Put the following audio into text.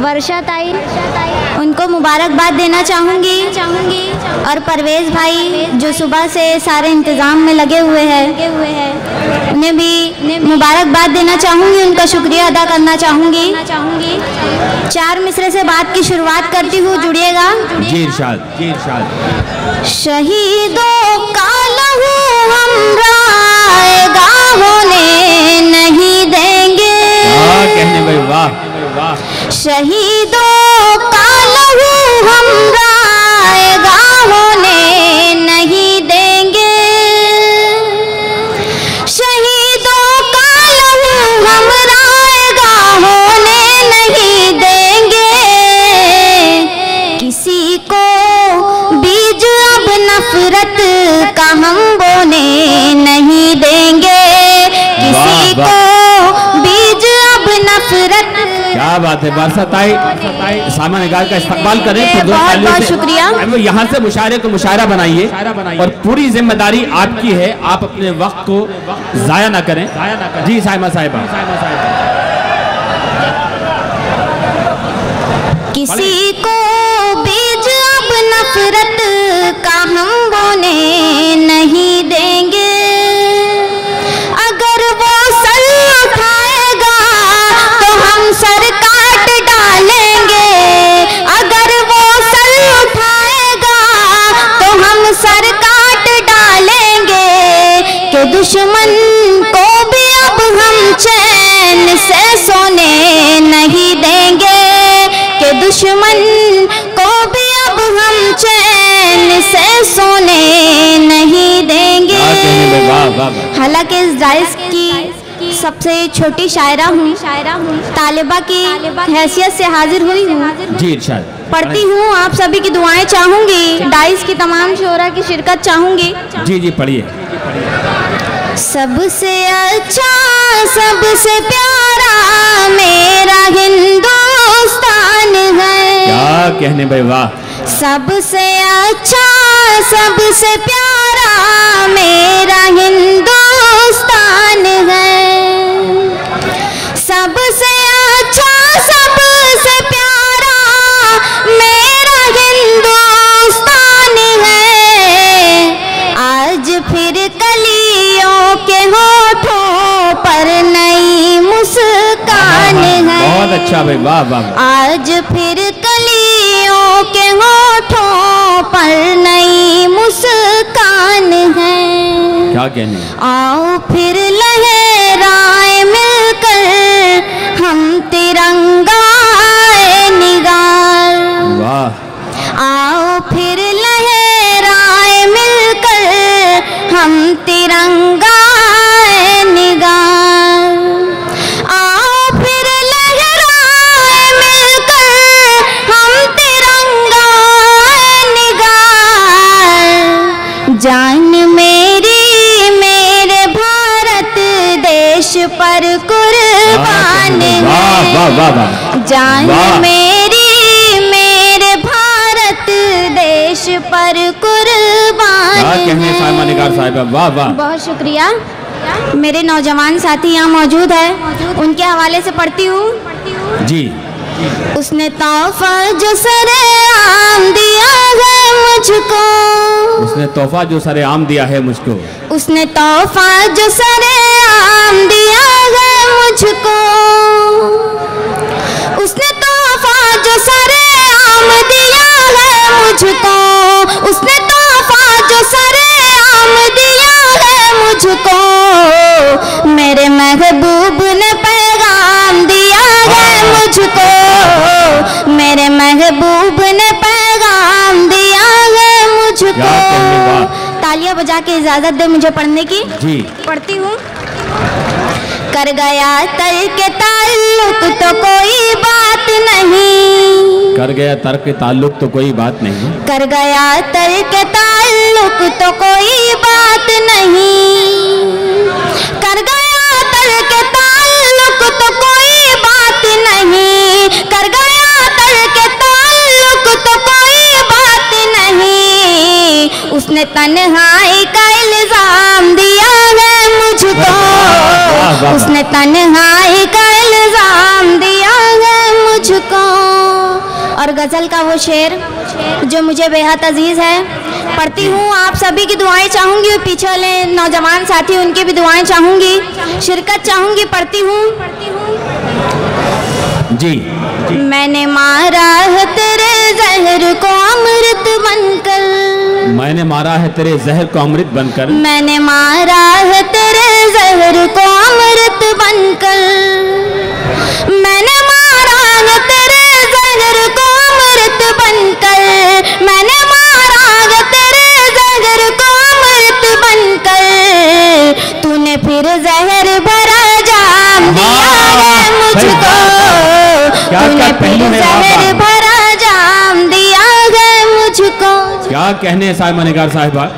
वर्षा ताई, उनको मुबारकबाद देना चाहूँगी। और परवेज़ भाई जो सुबह से सारे इंतज़ाम में लगे हुए हैं, उन्हें भी मुबारकबाद देना चाहूँगी, उनका शुक्रिया अदा करना चाहूँगी। 4 मिसरे से बात की शुरुआत करती हूँ, जुड़िएगा। जी इरशाद, जी इरशाद। शहीदों का लहू हम रायगाहों ने नहीं देंगे। वाह कहने भाई, वाह वाह। शहीदों का लहू हम रायगाहों ने नहीं देंगे। शहीदों का लहू हम रायगाहों ने नहीं देंगे। किसी को बीज अब नफरत का हम बोने नहीं देंगे। किसी को बीज अब नफरत। क्या बात है। वर्षा ताई सामा निगार का इस्तकबाल करें। बहुत बहुत शुक्रिया। यहाँ से मुशायरे को मुशायरा बनाइए और पूरी जिम्मेदारी आपकी है, आप अपने वक्त को जाया ना करें। जी साइमा साहिबा। किसी को बीज अब नफरत का हम बोने नहीं देंगे। अगर वो सर उठाएगा तो हम सर काट डालेंगे। अगर वो सर उठाएगा तो हम सर काट डालेंगे। कि दुश्मन को भी अब हम चैन से सोने नहीं देंगे। कि दुश्मन को भी अब हम चैन से सोने नहीं देंगे। हालांकि इस दाइस की सबसे छोटी शायरा हूँ, तालिबा की हैसियत से हाजिर हुई हूँ। जी इरशाद। पढ़ती हूँ, आप सभी की दुआएं चाहूँगी, डाइस की तमाम शोरा की शिरकत चाहूँगी। जी जी पढ़िए। सबसे अच्छा सबसे प्यारा मेरा हिंदुस्तान है। क्या कहने भाई, वाह। सबसे अच्छा सबसे प्यारा मेरा हिंदुस्तान है। सबसे अच्छा सबसे प्यारा मेरा हिंदुस्तान है। आज फिर कलियों के होठों पर नई मुस्कान है। बहुत अच्छा भाई, वाह वाह। आज फिर कलियों के होठों पर नई मुस्कान है। क्या कहने। आओ फिर लहराए मिलकर हम तिरंगाए निगार। वाह। आओ फिर लहराए मिलकर हम तिरंगाए निगार। आओ फिर लहराए मिलकर हम तिरंगाए निगार। जान मेरी मेरे भारत देश पर कुर्बान है। जान मेरी मेरे भारत देश पर कुर्बान है। साइमा निगार साहिबा, वाह वाह। बहुत शुक्रिया। मेरे नौजवान साथी यहाँ मौजूद है, उनके हवाले से पढ़ती हूँ। जी। उसने तोहफा जो सरेआम दिया है मुझको। उसने तोहफा जो सरेआम दिया है मुझको। उसने तोहफा जो सरेआम दिया है मुझको। उसने तोहफा जो सरेआम दिया है मुझको। उसने तोहफा जो सरेआम दिया है मुझको। मेरे महबूब ने पैगाम दिया है मुझको। मेरे महबूब ने पैगाम दिया है मुझको। तालियां बजा के इजाजत दे मुझे पढ़ने की। जी। पढ़ती हूँ। कर गया तर्क ताल्लुक तो कोई बात नहीं। कर गया तर्क ताल्लुक तो कोई बात नहीं। कर गया तर्क ताल्लुक तो कोई बात नहीं। कर गया तर्क ताल्लुक तो कोई बात नहीं। कर गया तर्क ताल्लुक तो कोई बात नहीं। उसने तन्हाई का इल्जाम दिया है मुझको। उसने तन्हाई का इल्जाम दिया है मुझको। गज़ल का वो शेर जो मुझे बेहद अजीज़ है, पढ़ती हूँ। आप सभी की दुआएं चाहूँगी, पीछे वाले नौजवान साथी उनकी भी दुआएं चाहूँगी, शिरकत चाहूँगी। पढ़ती हूँ। जी, मैंने मारा है तेरे जहर को अमृत बनकर, मैंने मारा है तेरे जहर को अमृत बनकर, मैंने मारा है तेरे जहर को अमृत बनकर, मैंने मारा है तेरे जहर को अमृत बनकर, मैंने मारा है तेरे जहर को अमृत बनकर, तूने फिर जहर भरा जाम दिया है मुझको, तूने फिर जहर भरा जाम दिया है मुझको। क्या कहने साहिबा निगार साहिबा।